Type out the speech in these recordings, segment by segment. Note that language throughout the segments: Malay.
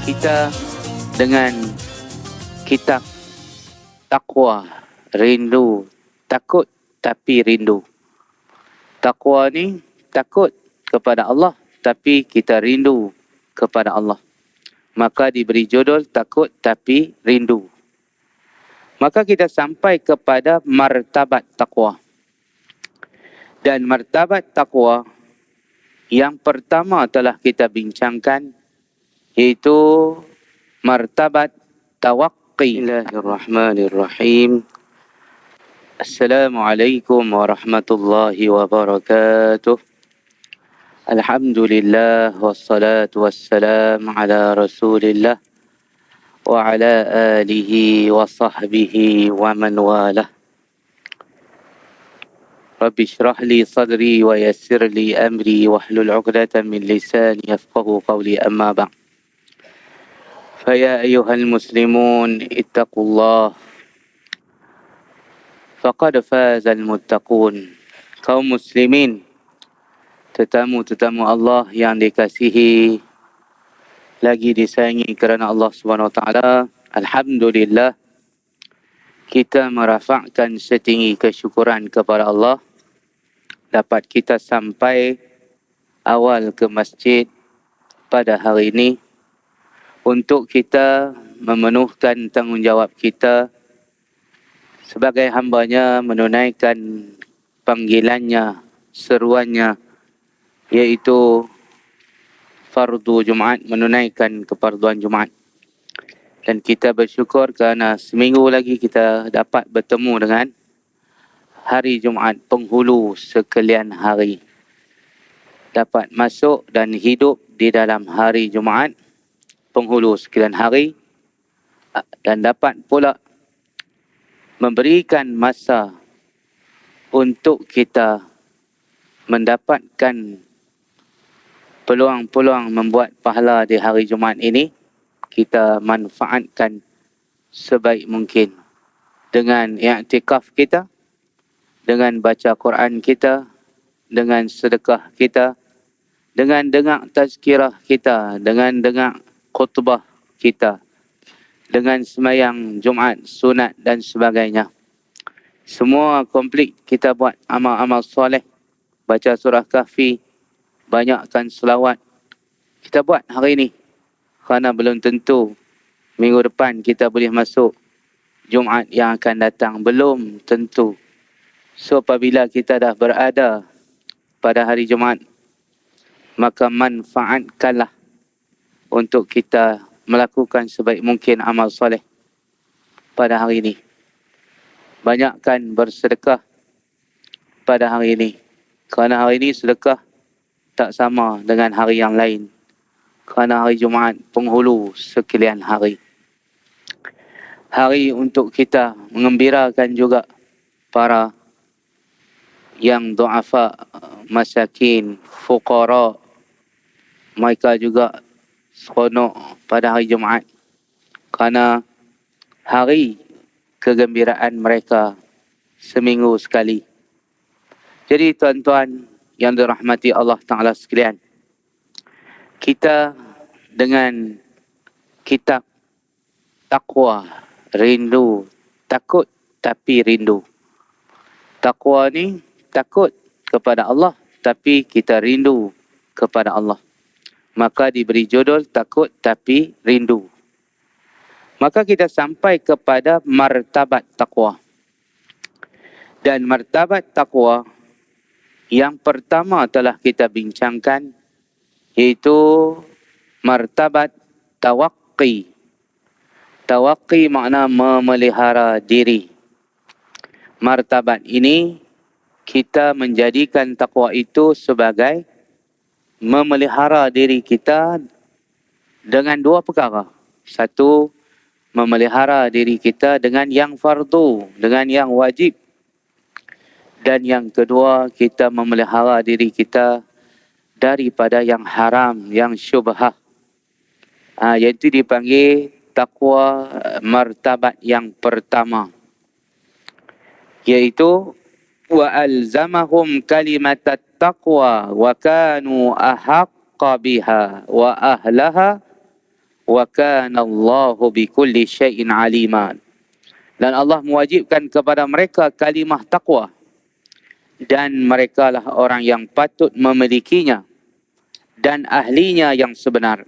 kita dengan kitab takwa, rindu, takut tapi rindu. Takwa ni takut kepada Allah tapi kita rindu kepada Allah. Maka diberi judul takut tapi rindu. Maka kita sampai kepada martabat takwa. Dan martabat takwa yang pertama telah kita bincangkan iaitu martabat tawaqqi. Bismillahirrahmanirrahim. Assalamualaikum warahmatullahi wabarakatuh. Alhamdulillah wassalatu wassalam ala Rasulillah wa ala alihi wa sahbihi wa man walah. Rabbi shrah li sadri wa yassir li amri wahlul 'uqdatam min lisani yafqahu qawli amma ba'd. Faya ayyuhal muslimun ittaqullah faqad fazal muttaqun. Kaum muslimin, tetamu-tetamu Allah yang dikasihi lagi disayangi kerana Allah SWT, alhamdulillah kita merafakkan setinggi kesyukuran kepada Allah dapat kita sampai awal ke masjid pada hari ini untuk kita memenuhkan tanggungjawab kita sebagai hambanya, menunaikan panggilannya, seruannya, iaitu fardu Jumaat, menunaikan kefarduan Jumaat. Dan kita bersyukur kerana seminggu lagi kita dapat bertemu dengan hari Jumaat, penghulu sekalian hari. Dapat masuk dan hidup di dalam hari Jumaat, penghulu sekalian hari, dan dapat pula memberikan masa untuk kita mendapatkan peluang-peluang membuat pahala di hari Jumaat ini. Kita manfaatkan sebaik mungkin dengan i'tikaf kita, dengan baca Quran kita, dengan sedekah kita, dengan dengar tazkirah kita, dengan dengar khutbah kita, dengan sembahyang Jumaat sunat dan sebagainya. Semua komplit kita buat amal-amal soleh, baca surah Kahfi, banyakkan selawat. Kita buat hari ini kerana belum tentu minggu depan kita boleh masuk Jumaat yang akan datang, belum tentu. So apabila kita dah berada pada hari Jumaat, maka manfaatkanlah untuk kita melakukan sebaik mungkin amal soleh pada hari ini. Banyakkan bersedekah pada hari ini, kerana hari ini sedekah tak sama dengan hari yang lain, kerana hari Jumaat penghulu sekalian hari. Hari untuk kita mengembirakan juga para yang du'afa, masakin, fuqara. Mereka juga seronok pada hari Jumaat kerana hari kegembiraan mereka seminggu sekali. Jadi tuan-tuan yang dirahmati Allah Ta'ala sekalian, kita dengan kitab takwa, rindu, takut tapi rindu. Takwa ni takut kepada Allah tapi kita rindu kepada Allah. Maka diberi judul takut tapi rindu. Maka kita sampai kepada martabat takwa. Dan martabat takwa yang pertama telah kita bincangkan iaitu martabat tawaqqi. Tawaqqi makna memelihara diri. Martabat ini kita menjadikan takwa itu sebagai memelihara diri kita dengan dua perkara. Satu, memelihara diri kita dengan yang fardu, dengan yang wajib. Dan yang kedua, kita memelihara diri kita daripada yang haram, yang syubhah. Iaitu dipanggil takwa martabat yang pertama. Iaitu wa alzamahum kalimatat taqwa wa kanu ahaqqa biha wa ahlaha wa kana Allahu bikulli syai'in alima. Dan Allah mewajibkan kepada mereka kalimah taqwa, dan merekalah orang yang patut memilikinya dan ahlinya yang sebenar,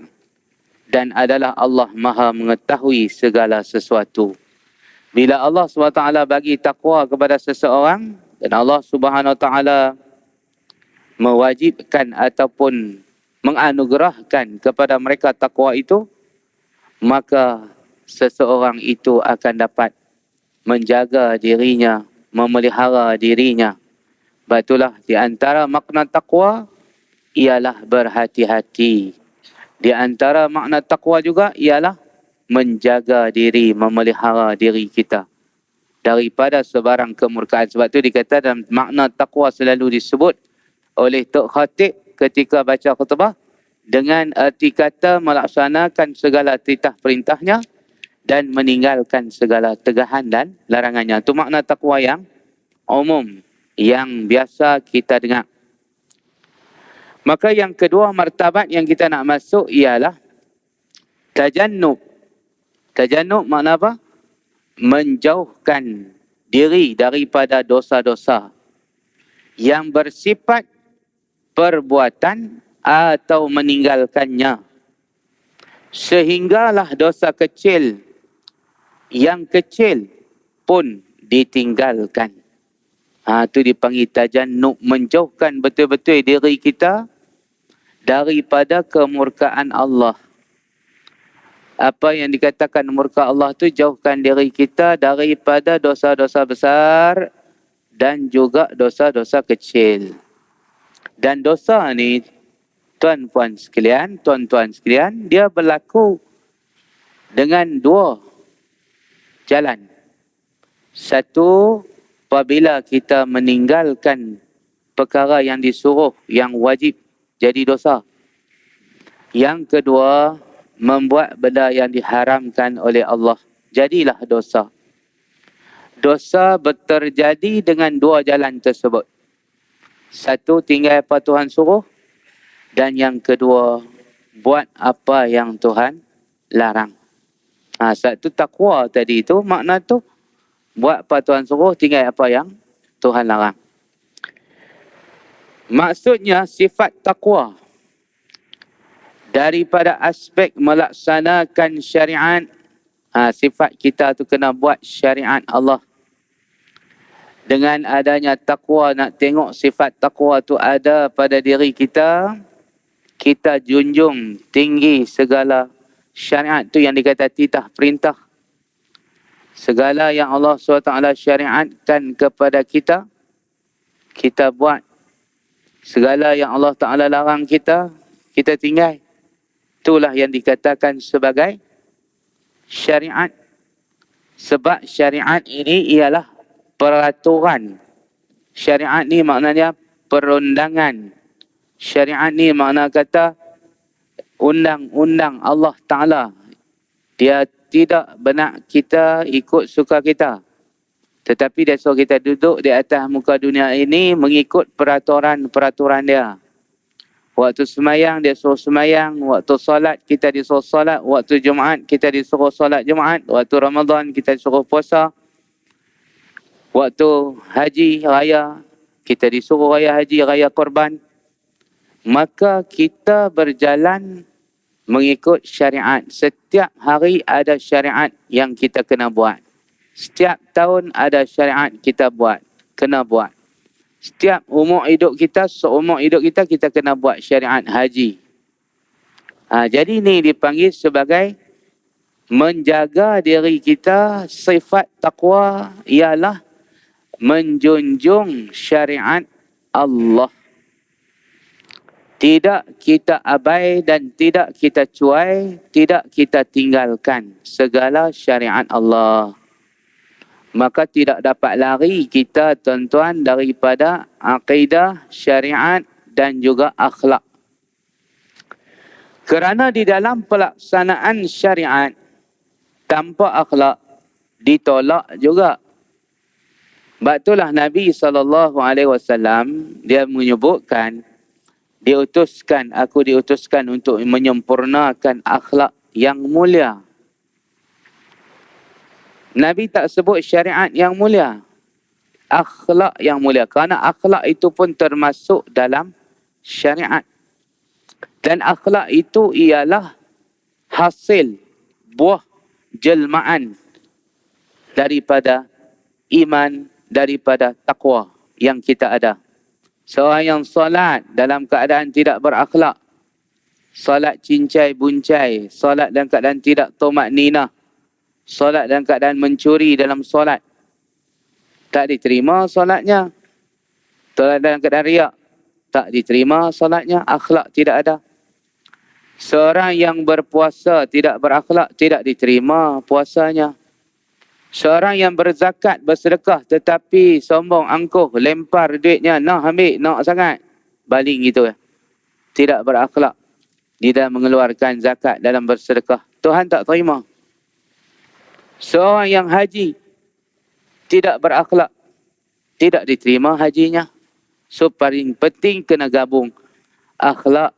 dan adalah Allah Maha mengetahui segala sesuatu. Bila Allah SWT bagi takwa kepada seseorang, dan Allah SWT mewajibkan ataupun menganugerahkan kepada mereka takwa itu, maka seseorang itu akan dapat menjaga dirinya, memelihara dirinya. Batulah di antara makna takwa ialah berhati-hati. Di antara makna takwa juga ialah menjaga diri, memelihara diri kita daripada sebarang kemurkaan. Sebab tu dikata dalam makna takwa selalu disebut oleh Tok Khatib ketika baca khutbah dengan erti kata melaksanakan segala titah perintahnya dan meninggalkan segala tegahan dan larangannya. Itu makna takwa yang umum, yang biasa kita dengar. Maka yang kedua martabat yang kita nak masuk ialah tajannub. Tajannub makna apa? Menjauhkan diri daripada dosa-dosa yang bersifat perbuatan atau meninggalkannya, sehinggalah dosa kecil yang kecil pun ditinggalkan. Itu dipanggil tajannub, menjauhkan betul-betul diri kita daripada kemurkaan Allah. Apa yang dikatakan murka Allah tu, jauhkan diri kita daripada dosa-dosa besar dan juga dosa-dosa kecil. Dan dosa ni, tuan-tuan sekalian, dia berlaku dengan dua jalan. Satu, apabila kita meninggalkan perkara yang disuruh, yang wajib jadi dosa. Yang kedua, membuat benda yang diharamkan oleh Allah, jadilah dosa. Dosa terjadi dengan dua jalan tersebut. Satu, tinggal apa Tuhan suruh. Dan yang kedua, buat apa yang Tuhan larang. Satu takwa tadi itu, makna tu buat apa Tuhan suruh, tinggal apa yang Tuhan larang. Maksudnya sifat takwa daripada aspek melaksanakan syariat. Sifat kita tu kena buat syariat Allah. Dengan adanya takwa, nak tengok sifat takwa tu ada pada diri kita, kita junjung tinggi segala syariat tu yang dikata titah perintah. Segala yang Allah SWT syariatkan kepada kita, kita buat. Segala yang Allah Ta'ala larang kita, kita tinggal. Itulah yang dikatakan sebagai syariat. Sebab syariat ini ialah peraturan. Syariat ni maknanya perundangan. Syariat ni makna kata undang-undang Allah Ta'ala. Dia tidak benak kita ikut suka kita. Tetapi dia suruh kita duduk di atas muka dunia ini mengikut peraturan-peraturan dia. Waktu semayang dia suruh semayang, waktu solat kita disuruh solat, waktu Jumaat kita disuruh solat Jumaat, waktu Ramadan kita disuruh puasa, waktu haji raya kita disuruh raya haji, raya korban. Maka kita berjalan mengikut syariat. Setiap hari ada syariat yang kita kena buat. Setiap tahun ada syariat kita buat, kena buat. Setiap umur hidup kita, seumur hidup kita, kita kena buat syariat haji. Jadi ini dipanggil sebagai menjaga diri kita. Sifat taqwa ialah menjunjung syariat Allah. Tidak kita abai dan tidak kita cuai, tidak kita tinggalkan segala syariat Allah. Maka tidak dapat lari kita tuan-tuan daripada akidah, syariat dan juga akhlak. Kerana di dalam pelaksanaan syariat tanpa akhlak ditolak juga. Sebab itulah Nabi SAW dia menyebutkan, aku diutuskan untuk menyempurnakan akhlak yang mulia. Nabi tak sebut syariat yang mulia, akhlak yang mulia. Kerana akhlak itu pun termasuk dalam syariat. Dan akhlak itu ialah hasil, buah, jelmaan daripada iman, daripada taqwa yang kita ada. Seorang yang solat dalam keadaan tidak berakhlak, solat cincai buncai, solat dalam keadaan tidak tomak ninah, solat dalam keadaan mencuri dalam solat, tak diterima solatnya. Solat dalam keadaan riak, tak diterima solatnya, akhlak tidak ada. Seorang yang berpuasa tidak berakhlak, tidak diterima puasanya. Seorang yang berzakat, bersedekah tetapi sombong, angkuh, lempar duitnya, nak ambil, nak sangat, baling gitu. Tidak berakhlak di dalam mengeluarkan zakat, dalam bersedekah, Tuhan tak terima. Seorang yang haji tidak berakhlak, tidak diterima hajinya. So paling penting kena gabung akhlak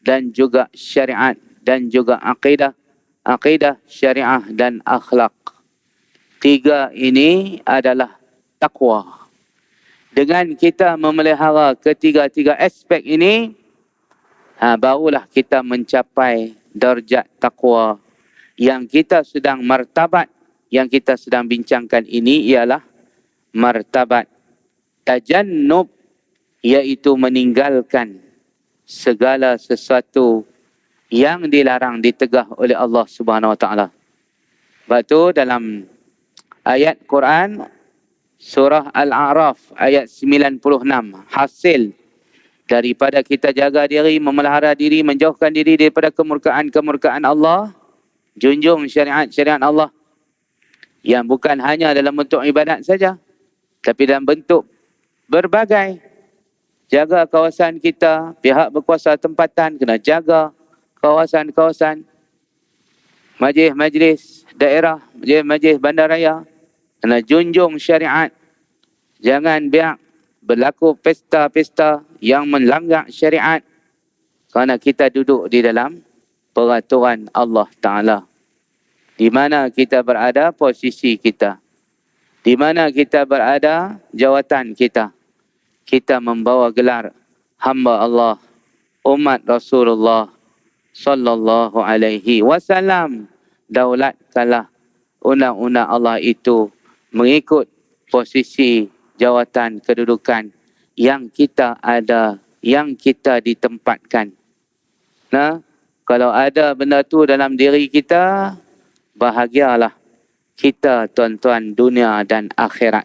dan juga syariat dan juga akidah. Akidah, syariah dan akhlak. Tiga ini adalah taqwa. Dengan kita memelihara ketiga-tiga aspek ini, barulah kita mencapai darjat taqwa. Yang kita sedang martabat, yang kita sedang bincangkan ini ialah martabat tajannub, iaitu meninggalkan segala sesuatu yang dilarang, ditegah oleh Allah Subhanahu Wa Taala. Sebab tu dalam ayat Quran surah Al-A'raf ayat 96, hasil daripada kita jaga diri, memelihara diri, menjauhkan diri daripada kemurkaan Allah, junjung syariat-syariat Allah yang bukan hanya dalam bentuk ibadat saja, tapi dalam bentuk berbagai. Jaga kawasan kita, pihak berkuasa tempatan kena jaga kawasan-kawasan, majlis-majlis daerah, majlis-majlis bandaraya, kena junjung syariat. Jangan biar berlaku pesta-pesta yang melanggar syariat, kerana kita duduk di dalam peraturan Allah Ta'ala. Di mana kita berada, posisi kita. Di mana kita berada, jawatan kita. Kita membawa gelar hamba Allah, umat Rasulullah sallallahu alaihi wasallam. Daulatkanlah undang-undang Allah itu mengikut posisi, jawatan, kedudukan yang kita ada, yang kita ditempatkan. Nah, kalau ada benda tu dalam diri kita, bahagialah kita tuan-tuan dunia dan akhirat.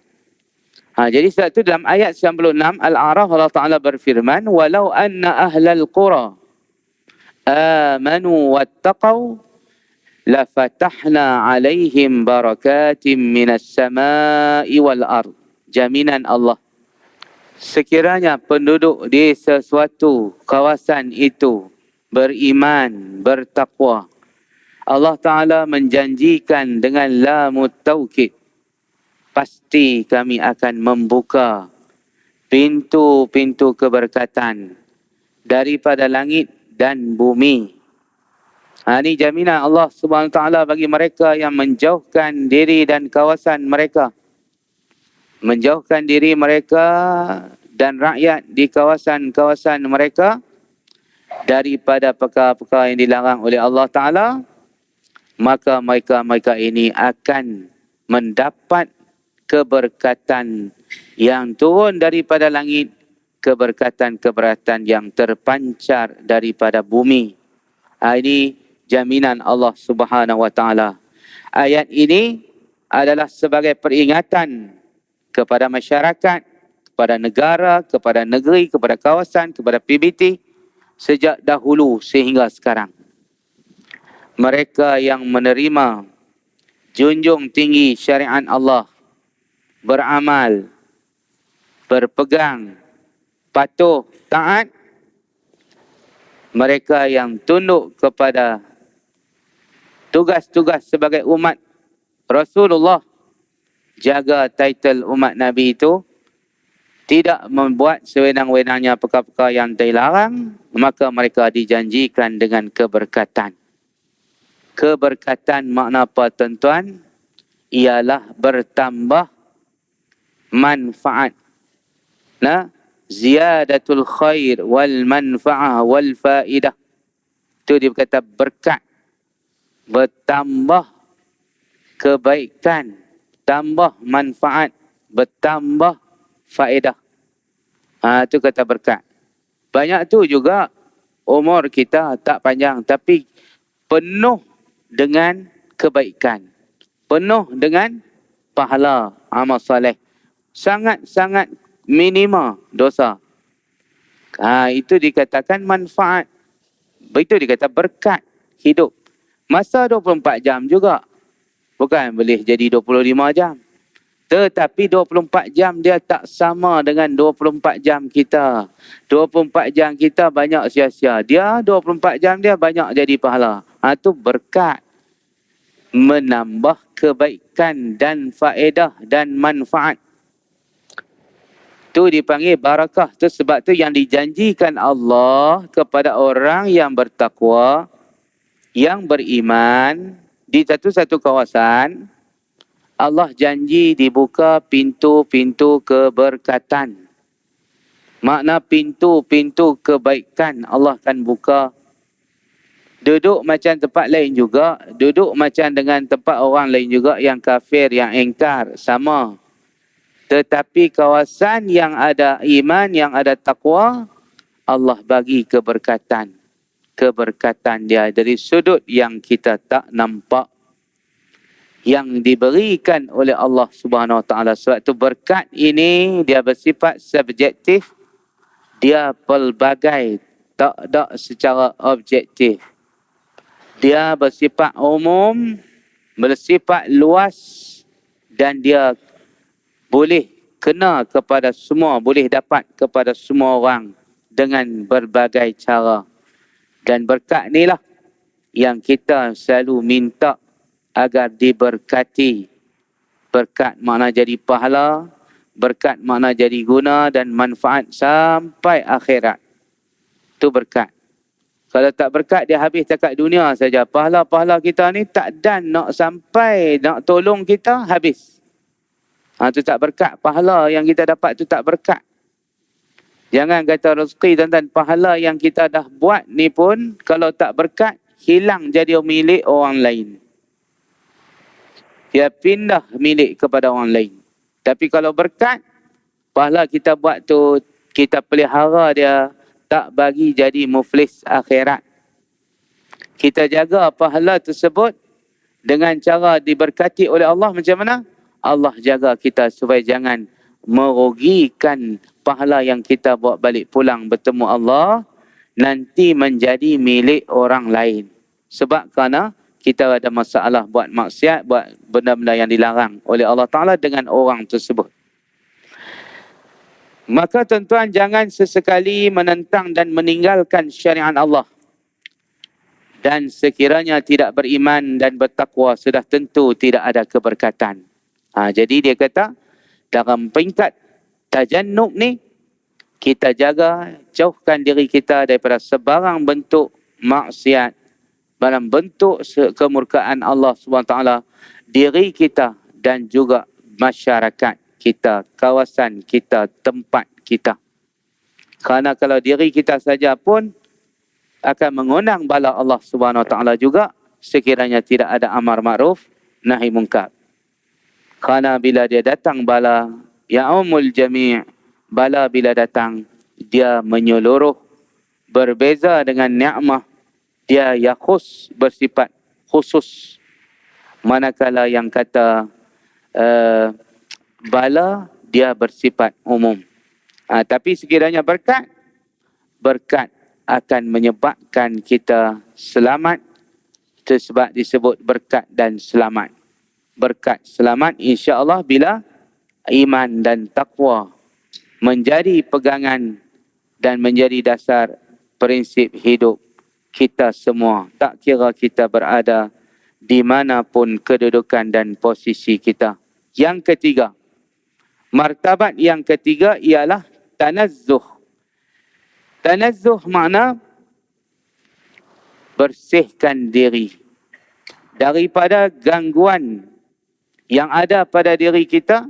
Jadi sebab itu dalam ayat 96 Al-A'raf Allah Ta'ala berfirman, walau anna ahlal qura amanu wattaqaw lafatahna alaihim barakatim minas samai wal ard. Jaminan Allah, sekiranya penduduk di sesuatu kawasan itu beriman, bertakwa, Allah Ta'ala menjanjikan dengan lamut taukid, pasti kami akan membuka pintu-pintu keberkatan daripada langit dan bumi. Ini jaminan Allah Subhanahu Wa Taala bagi mereka yang menjauhkan diri dan kawasan mereka, menjauhkan diri mereka dan rakyat di kawasan-kawasan mereka daripada perkara-perkara yang dilarang oleh Allah Ta'ala, maka mereka ini akan mendapat keberkatan yang turun daripada langit, keberkatan-keberkatan yang terpancar daripada bumi. Ini jaminan Allah Subhanahu Wa Taala. Ayat ini adalah sebagai peringatan kepada masyarakat, kepada negara, kepada negeri, kepada kawasan, kepada PBT sejak dahulu sehingga sekarang. Mereka yang menerima junjung tinggi syariat Allah, beramal, berpegang, patuh, taat, mereka yang tunduk kepada tugas-tugas sebagai umat Rasulullah, jaga title umat Nabi itu, tidak membuat sewenang-wenangnya perkara-perkara yang dilarang, maka mereka dijanjikan dengan keberkatan. Keberkatan makna apa tuan-tuan? Ialah bertambah manfaat. Nah, ziyadatul khair wal manfa'ah wal fa'idah. Itu dia berkata berkat. Bertambah kebaikan, tambah manfaat, bertambah faedah. Itu kata berkat. Banyak tu juga umur kita tak panjang tapi penuh dengan kebaikan. Penuh dengan pahala amal soleh. Sangat-sangat minima dosa. Itu dikatakan manfaat. Itu dikata berkat hidup. Masa 24 jam juga. Bukan boleh jadi 25 jam. Tetapi 24 jam dia tak sama dengan 24 jam kita. 24 jam kita banyak sia-sia. Dia 24 jam dia banyak jadi pahala. Itu berkat. Menambah kebaikan dan faedah dan manfaat. Itu dipanggil barakah. Itu sebab tu yang dijanjikan Allah kepada orang yang bertakwa, yang beriman di satu-satu kawasan, Allah janji dibuka pintu-pintu keberkatan. Makna pintu-pintu kebaikan Allah akan buka. Duduk macam tempat lain juga. Duduk macam dengan tempat orang lain juga yang kafir, yang engkar. Sama. Tetapi kawasan yang ada iman, yang ada taqwa, Allah bagi keberkatan. Keberkatan dia dari sudut yang kita tak nampak. Yang diberikan oleh Allah Subhanahu Wa Taala. Sebab itu berkat ini dia bersifat subjektif, dia pelbagai, tak ada secara objektif. Dia bersifat umum, bersifat luas dan dia boleh kena kepada semua, boleh dapat kepada semua orang dengan berbagai cara. Dan berkat inilah yang kita selalu minta agar diberkati. Berkat makna jadi pahala, berkat makna jadi guna dan manfaat sampai akhirat. Itu berkat. Kalau tak berkat dia habis dekat dunia saja. Pahala-pahala kita ni tak dan nak sampai nak tolong kita habis. Itu tak berkat. Pahala yang kita dapat tu tak berkat. Jangan kata rezeki tuan-tuan, pahala yang kita dah buat ni pun kalau tak berkat hilang jadi milik orang lain. Dia pindah milik kepada orang lain. Tapi kalau berkat, pahala kita buat tu, kita pelihara dia, tak bagi jadi muflis akhirat. Kita jaga pahala tersebut dengan cara diberkati oleh Allah macam mana? Allah jaga kita supaya jangan merugikan pahala yang kita bawa balik pulang bertemu Allah, nanti menjadi milik orang lain. Sebab kerana kita ada masalah buat maksiat, buat benda-benda yang dilarang oleh Allah Ta'ala dengan orang tersebut. Maka tuan-tuan jangan sesekali menentang dan meninggalkan syariat Allah. Dan sekiranya tidak beriman dan bertakwa, sudah tentu tidak ada keberkatan. Jadi dia kata, dalam peringkat tajannub ni, kita jaga, jauhkan diri kita daripada sebarang bentuk maksiat, dalam bentuk kemurkaan Allah SWT, diri kita dan juga masyarakat kita, kawasan kita, tempat kita. Kerana kalau diri kita saja pun akan mengundang bala Allah SWT juga sekiranya tidak ada amar ma'ruf nahi munkar. Kerana bila dia datang bala, ya'umul jami', bala bila datang dia menyeluruh, berbeza dengan ni'mah, dia yakhus, bersifat khusus. Manakala yang kata bala, dia bersifat umum. Tapi sekiranya berkat, berkat akan menyebabkan kita selamat. Sebab disebut berkat dan selamat. Berkat selamat insya-Allah bila iman dan takwa menjadi pegangan dan menjadi dasar prinsip hidup kita semua, tak kira kita berada di manapun kedudukan dan posisi kita. Yang ketiga, martabat yang ketiga ialah tanazzuh. Tanazzuh makna bersihkan diri. daripada gangguan yang ada pada diri kita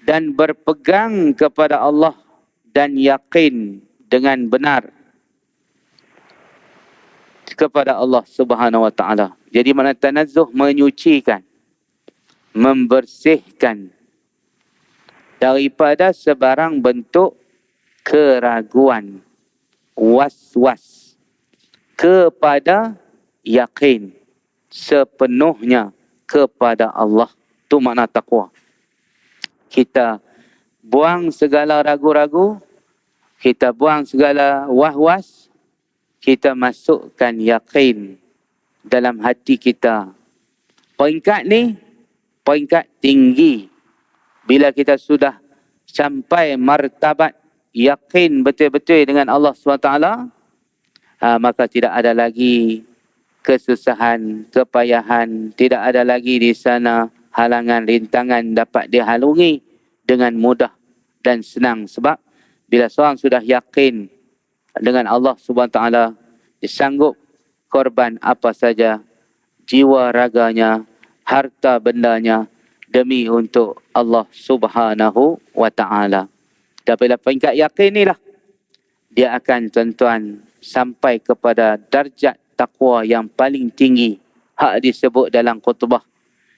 dan berpegang kepada Allah dan yakin dengan benar kepada Allah Subhanahu wa taala. Jadi makna tanazzuh menyucikan, membersihkan daripada sebarang bentuk keraguan, was-was, kepada yakin sepenuhnya kepada Allah. Itu makna taqwa. Kita buang segala ragu-ragu, kita buang segala was-was, kita masukkan yakin dalam hati kita. Peringkat ni, peringkat tinggi. Bila kita sudah sampai martabat yakin betul-betul dengan Allah SWT, maka tidak ada lagi kesusahan, kepayahan, tidak ada lagi di sana halangan, rintangan dapat dihalungi dengan mudah dan senang. Sebab bila seorang sudah yakin dengan Allah SWT, dia sanggup korban apa saja, jiwa raganya, harta bendanya, demi untuk Allah Subhanahu wa taala. Dan bila peringkat yakin inilah, dia akan tuan-tuan sampai kepada darjat taqwa yang paling tinggi. Hak disebut dalam khutbah,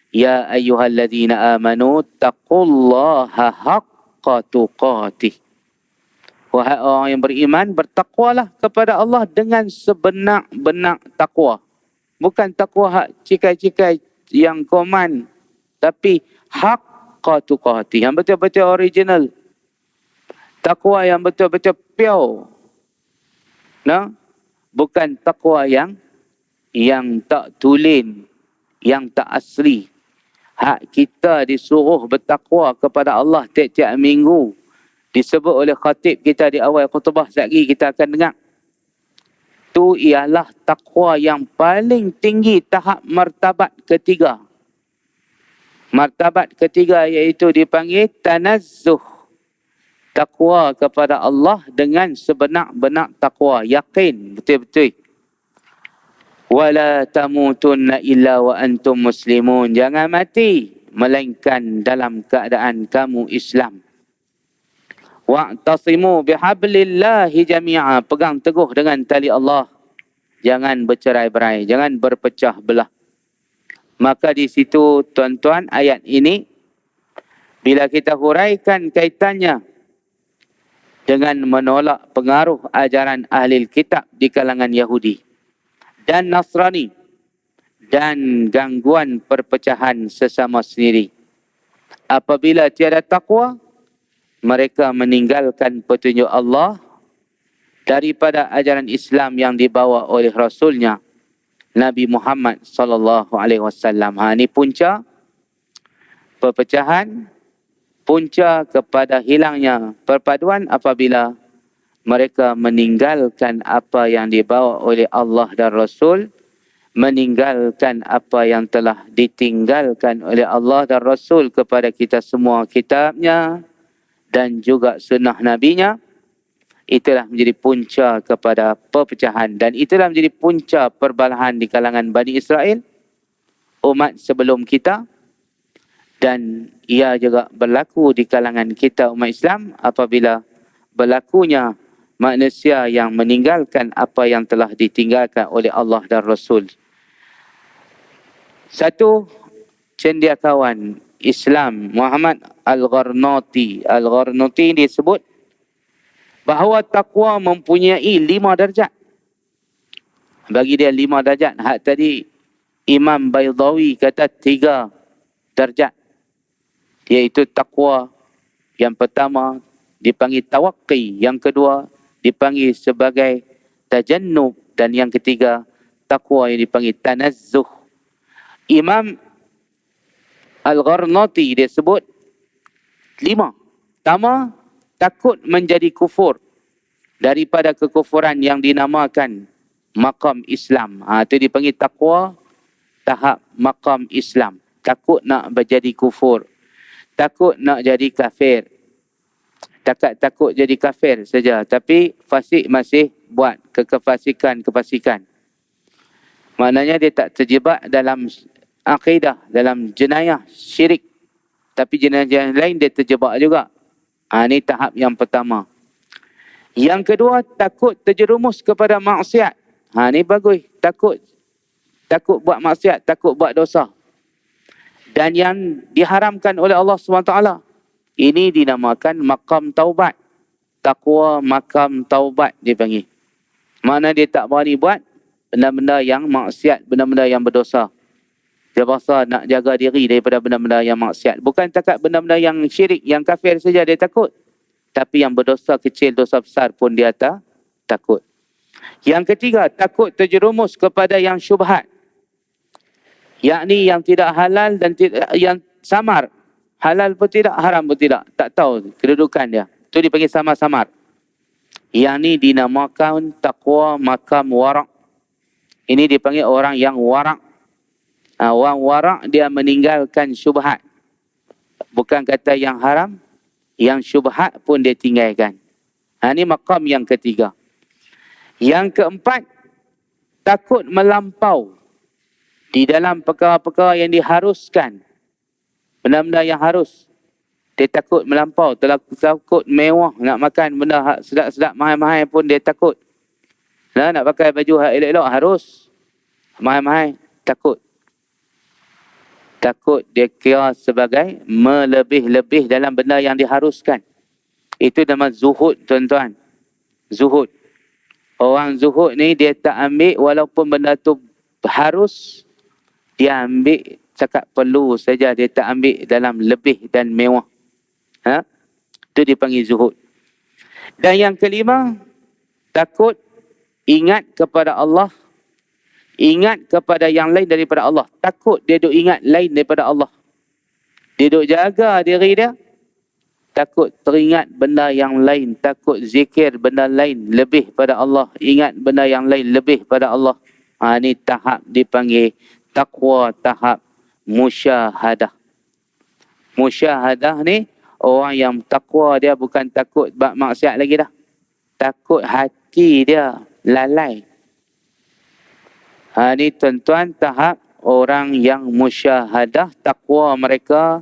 ya ayyuhalladzina amanu taqullaha haqqa tuqatih. Wahai orang yang beriman, bertakwalah kepada Allah dengan sebenar-benar takwa. Bukan takwa hak cikai-cikai yang command, tapi haqqa tuqatih, yang betul-betul original. Takwa yang betul-betul pure. Nah, bukan takwa yang tak tulen, yang tak asli. Hak kita disuruh bertakwa kepada Allah tiap-tiap minggu. Disebut oleh khatib kita di awal khutbah, sekali kita akan dengar. Itu ialah takwa yang paling tinggi, tahap martabat ketiga. Martabat ketiga iaitu dipanggil tanazzuh. Takwa kepada Allah dengan sebenar-benar takwa. Yakin betul-betul. Wala tamutunna illa wa antum muslimun. Jangan mati melainkan dalam keadaan kamu Islam. Wa'tasimu bihablillahi jami'a. Pegang teguh dengan tali Allah. Jangan bercerai-berai, jangan berpecah belah. Maka di situ tuan-tuan, ayat ini bila kita huraikan kaitannya dengan menolak pengaruh ajaran ahli kitab di kalangan Yahudi dan Nasrani dan gangguan perpecahan sesama sendiri. Apabila tiada takwa, mereka meninggalkan petunjuk Allah daripada ajaran Islam yang dibawa oleh Rasulnya Nabi Muhammad sallallahu alaihi wasallam. Ini punca perpecahan, punca kepada hilangnya perpaduan apabila mereka meninggalkan apa yang dibawa oleh Allah dan Rasul, meninggalkan apa yang telah ditinggalkan oleh Allah dan Rasul kepada kita semua, kitabnya dan juga sunnah nabinya. Itulah menjadi punca kepada perpecahan, dan itulah menjadi punca perbalahan di kalangan Bani Israel, umat sebelum kita, dan ia juga berlaku di kalangan kita umat Islam apabila berlakunya manusia yang meninggalkan apa yang telah ditinggalkan oleh Allah dan Rasul. Satu cendekiawan Islam, Muhammad Al-Gharnati. Al-Gharnati disebut bahawa takwa mempunyai 5 darjat. Bagi dia 5 darjat. Hak tadi Imam Baydawi kata 3 darjat. Iaitu takwa yang pertama dipanggil tawaqqi, yang kedua dipanggil sebagai tajannub, dan yang ketiga takwa yang dipanggil tanazzuh. Imam Al-Gharnati dia sebut 5. Pertama, takut menjadi kufur daripada kekufuran yang dinamakan maqam Islam. Itu dipanggil takwa tahap maqam Islam. Takut nak berjadi kufur, takut nak jadi kafir. Takut jadi kafir saja, tapi fasik masih buat kefasikan. Maknanya dia tak terjebak dalam akidah, dalam jenayah syirik. Tapi jenayah lain dia terjebak juga. Ini tahap yang pertama. Yang kedua, takut terjerumus kepada maksiat. Ini bagus. Takut buat maksiat, takut buat dosa. Dan yang diharamkan oleh Allah SWT. Ini dinamakan maqam taubat. Taqwa maqam taubat dipanggil. Mana dia tak berani buat benda-benda yang maksiat, benda-benda yang berdosa. Dia berasa nak jaga diri daripada benda-benda yang maksiat. Bukan takat benda-benda yang syirik, yang kafir saja dia takut. Tapi yang berdosa kecil, dosa besar pun dia takut. Yang ketiga, takut terjerumus kepada yang syubhat. Yakni yang tidak halal dan yang samar. Halal pun tidak, haram pun tidak. Tak tahu kedudukan dia. Itu dipanggil samar-samar. Yang ni dinamakan taqwa makam warak. Ini dipanggil orang yang warak. Orang warak dia meninggalkan syubhat. Bukan kata yang haram, yang syubhat pun dia tinggalkan. Ini makam yang ketiga. Yang keempat, takut melampau di dalam perkara-perkara yang diharuskan. Benda-benda yang harus. Dia takut melampau, takut mewah, nak makan benda sedap-sedap mahal-mahal pun dia takut. Nak pakai baju elok-elok harus mahal-mahal, takut. Takut dia kira sebagai melebih-lebih dalam benda yang diharuskan. Itu nama zuhud, tuan-tuan. Zuhud. Orang zuhud ni dia tak ambil walaupun benda tu harus, dia ambil cakap perlu saja, dia tak ambil dalam lebih dan mewah. Itu dipanggil zuhud. Dan yang kelima, takut ingat kepada Allah, ingat kepada yang lain daripada Allah. Takut dia duk ingat lain daripada Allah. Dia duk jaga diri dia, takut teringat benda yang lain, takut zikir benda lain lebih pada Allah, ingat benda yang lain lebih pada Allah. Ini tahap dipanggil taqwa, tahap musyahadah. Musyahadah ni, orang yang takwa dia bukan takut buat maksiat lagi dah. Takut hati dia lalai. Ini tuan-tuan tahap orang yang musyahadah. Takwa mereka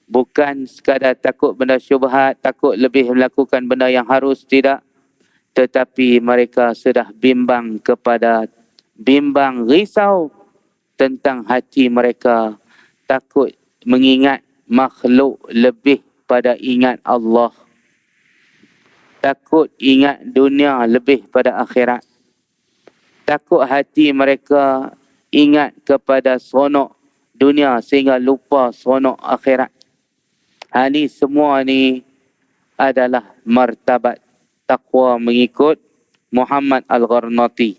bukan sekadar takut benda syubhat, takut lebih melakukan benda yang harus, tidak. Tetapi mereka sudah bimbang risau tentang hati mereka. Takut mengingat makhluk lebih pada ingat Allah. Takut ingat dunia lebih pada akhirat. Takut hati mereka ingat kepada seronok dunia sehingga lupa seronok akhirat. Ini semua ni adalah martabat taqwa mengikut Muhammad Al-Gharnati.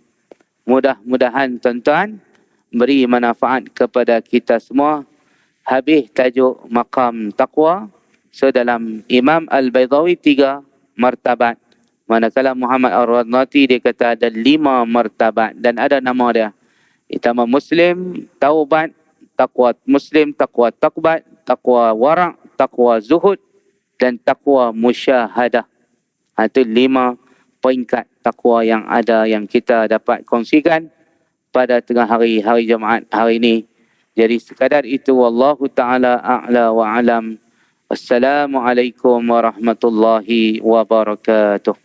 Mudah-mudahan tuan-tuan beri manfaat kepada kita semua. Habis tajuk maqam taqwa. So dalam Imam Al-Baydawi 3 martabat. Manakala Muhammad Al-Gharnati dia kata ada 5 martabat dan ada nama dia. Pertama Muslim, taubat, taqwa Muslim, taqwa taubat, taqwa wara', taqwa zuhud dan taqwa musyahadah. Itu 5 peringkat taqwa yang ada yang kita dapat kongsikan pada tengah hari Jumaat hari ini. Jadi sekadar itu, wallahu ta'ala a'la wa alam. Wassalamualaikum warahmatullahi wabarakatuh.